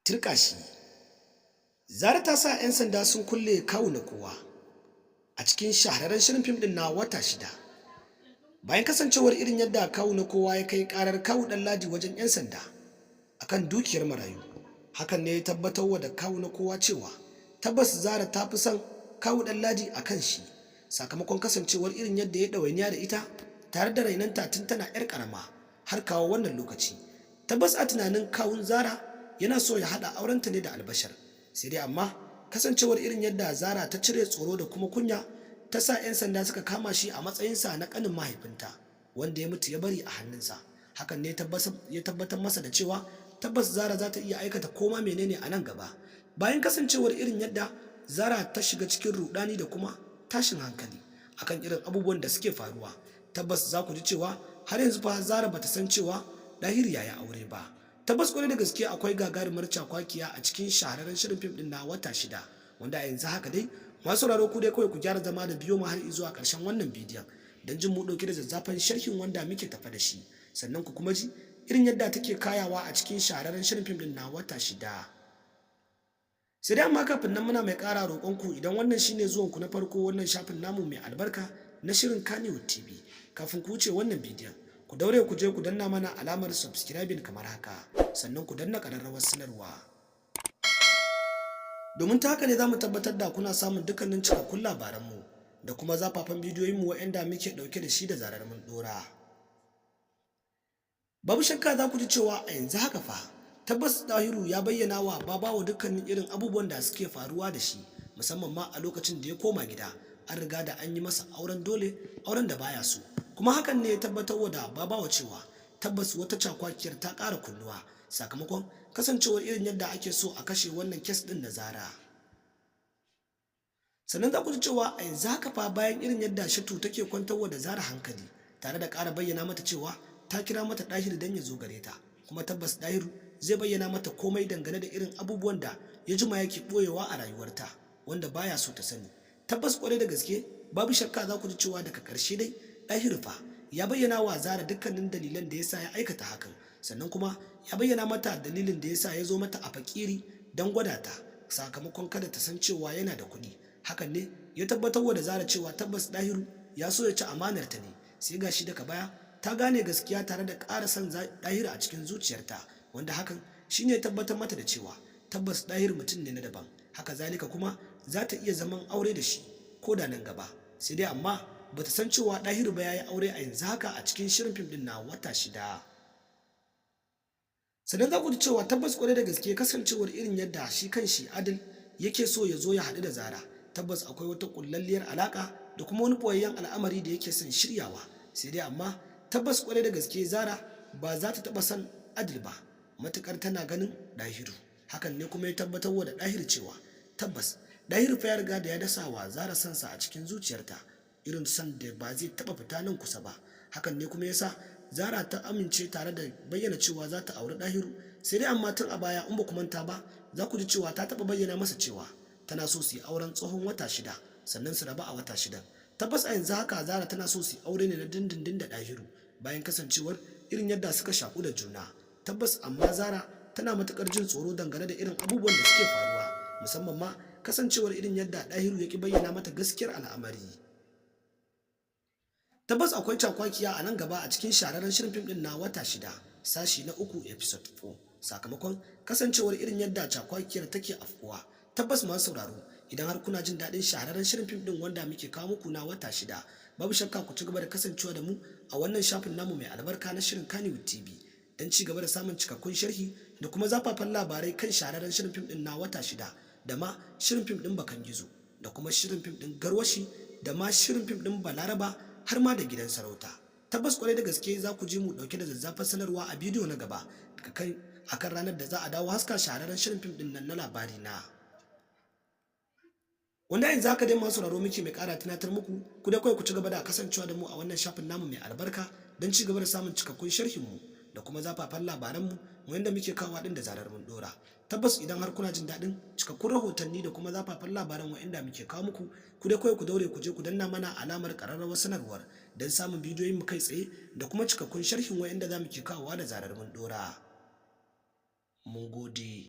Turka shi. Zara ta sa 'yan sanda sun kulle Kawu na kowa a cikin shahararren shirin fim ɗin na wata shida. Bayan kasancewar irin yadda Kawu na kowa ya kai karar Kawu Ɗanladi wajen 'yan sanda akan dukiyar marayu, hakan ne ya tabbatarwa da Kawu na kowa cewa tabbas Zara ta fi son Kawu Ɗanladi a kan shi, sakamakon kasancewar irin yadda ya ɗawainiya da ita tare da rainanta tun tana 'yar ƙarama har kawo wannan lokaci. Tabbas a tunanin kawun Zara yana so ya haɗa aurenta ne da Albashar, sai dai amma kasancewar irin yadda Zara ta cire tsoro da kuma kunya ta sa 'yan sanda suka kama shi a matsayinsa na ƙanin mahaifinta wanda ya mutu ya bari a hannunsa. Hakan ne ya tabbatar masa da cewa tabbas Zara za ta iya aikata koma menene a nan gaba. Bayan kasancewar irin yadda Zara ta shiga cikin rudani da kuma tashin hankali akan irin abubuwan da suke faruwa, tabbas za ku ji cewa har yanzu fa Zara bata san cewa Dahiru ya yi aure ba. Tabbas kwarai da gaske akwai gagarumar cakwakiya a cikin shahararren shirin fim din na wata shida, wanda a yanzu haka dai masu sauraro ku dai kawai ku gyara zama da biyo mu har zuwa ƙarshen wannan bidiyon don jin mu ɗauke da zazzafan sharhin wanda muke tafa da shi, sannan ku kuma ji irin yadda take kayawa a cikin shahararren shirin fim din na wata shida. Sai dai amma kafin nan muna mai ƙara roƙonku, idan wannan shine zuwanku na farko wannan shafin namu mai albarka na shirin Kannywood TV, kafin ku wuce wannan bidiyon ku daure ku je ku danna mana alamar subscribing kamar haka, sannan ku danna ƙararrawar sanarwa, domin ta haka ne za mu tabbatar da kuna samun dukkanin cikakkun labaranmu da kuma zafafan bidiyoyinmu waɗanda muke ɗauke da shi da zarar mun ɗora. Babu shakka za ku ji cewa a yanzu haka fa tabbas Dahiru ya bayyana wa Babawo dukkanin irin abubuwan da suke faruwa da shi, musamman ma a lokacin da ya koma gida an riga da an yi masa auren dole, auren da baya so, kuma hakan ne ya tabbatar da Babawo cewa tabbas wata cakwakiyar ta ƙara kunnuwa sakamakon kasancewar irin yadda ake so a kashe wannan kes ɗin na Zara. Sannan za ku ji cewa a yanzu haka fa bayan irin yadda Shatu take kwantarwa da Zara hankali tare da ƙara bayyana mata cewa ta kira mata Dahiru don ya zo gare ta, kuma tabbas Dahiru zai bayyana mata komai dangane da irin abubuwan da ya jima yake ɓoyewa a rayuwarta wanda baya so ta sani. Tabbas kwarai da gaske babu shakka za ku ji cewa daga ƙarshe dai Dahiru fa ya bayyana wa Zara dukkanin dalilan da yasa ya aikata hakan, sannan kuma ya bayyana mata dalilin da yasa ya zo mata a fakiri don gwada ta sakamakon kada ta san cewa yana da kuɗi. Hakan ne ya tabbatar da Zara cewa tabbas Dahiru ya so ya ci amanar ta ne, sai gashi daga baya ta gane gaskiya tare da ƙara son Dahiru a cikin zuciyarta, wanda hakan shine ya tabbatar mata da cewa tabbas Dahiru mutum ne na daban, haka zalika kuma za ta iya zaman aure da shi ko da nan gaba. Sai dai amma bata san cewa Dahiru ba yayi aure a yanzu haka a cikin shirin fim din na wata shida. Sannan za ku ji cewa tabbas kwarai da gaske kasancewar irin yadda shi kanshi Adil yake so ya zo ya haɗu da Zara, tabbas akwai wata kullalliyar alaka da kuma wani boyayyen al'amari da yake son shiryawa. Sai dai amma tabbas kwarai da gaske Zara ba za ta taɓa son Adil ba matukar tana ganin Dahiru. Hakan ne kuma ya tabbatar da Dahiru cewa tabbas Dahiru fa ya riga da ya dasa wa Zara sansa a cikin zuciyarta, irin son da ba zai taɓa fita nan kusa ba. Hakan ne kuma yasa Zara ta amince tare da bayyana cewa za ta auri Dahiru. Sai dai amma tun a baya in ba ku manta ba za ku ji cewa ta taɓa bayyana masa cewa tana so su yi auren tsohon wata shida sannan su raba a wata shidan. Tabbas a yanzu haka Zara tana so su yi aure ne na dindindin da Dahiru bayan kasancewar irin yadda suka shaku da juna. Tabbas amma Zara tana matukar jin tsoro dangane da irin abubuwan da suke faruwa, musamman ma kasancewar irin yadda Dahiru ya ki bayyana mata gaskiyar al'amari. Tabbas akwai cakwakiya a nan gaba a cikin shahararren shirin fim din na wata shida sashi na 3 episode 4 sakamakon kasancewar irin yadda cakwakiyar take afkuwa. Tabbas masu sauraro, idan har kuna jin daɗin shahararren shirin fim din wanda muke kawo muku na wata shida, babu shakka ku ci gaba da kasancewa da mu a wannan shafin namu mai albarka na shirin Kannywood TV don ci gaba da samun cikakkun sharhi da kuma zafafan labarai kan shahararren shirin fim din na wata shida, da ma shirin fim din Bakan Gizo, da kuma shirin fim din Garwashi, da ma shirin fim din Balaraba, har ma da Gidan Sarauta. Tabbas kwarai da gaske za ku ji mu dauke da zazzafan sanarwa a bidiyo na gaba akan ranar da za a dawo haska shahararren shirin fim din nan na labari na, wanda yanzu haka dai masu sauraro muke mai ƙara tunatar muku ku da kawai ku ci gaba da kasancewa da mu a wannan shafin namu mai albarka don ci gaba da samun cikakkun sharhin mu da kuma zafafan labaran mu wanda muke kawo din da zarar mun dora. Tabbas idan har kuna jin daɗin cikakkun rahotanni da kuma zafafan labaran wanda muke kawo muku, ku da kawai ku daure ku je ku danna mana alamar ƙararrawar sanarwar don samun bidiyoyin mu kai tsaye da kuma cikakkun sharhin wanda za mu ke kawowa da zarar mun dora. Mun gode.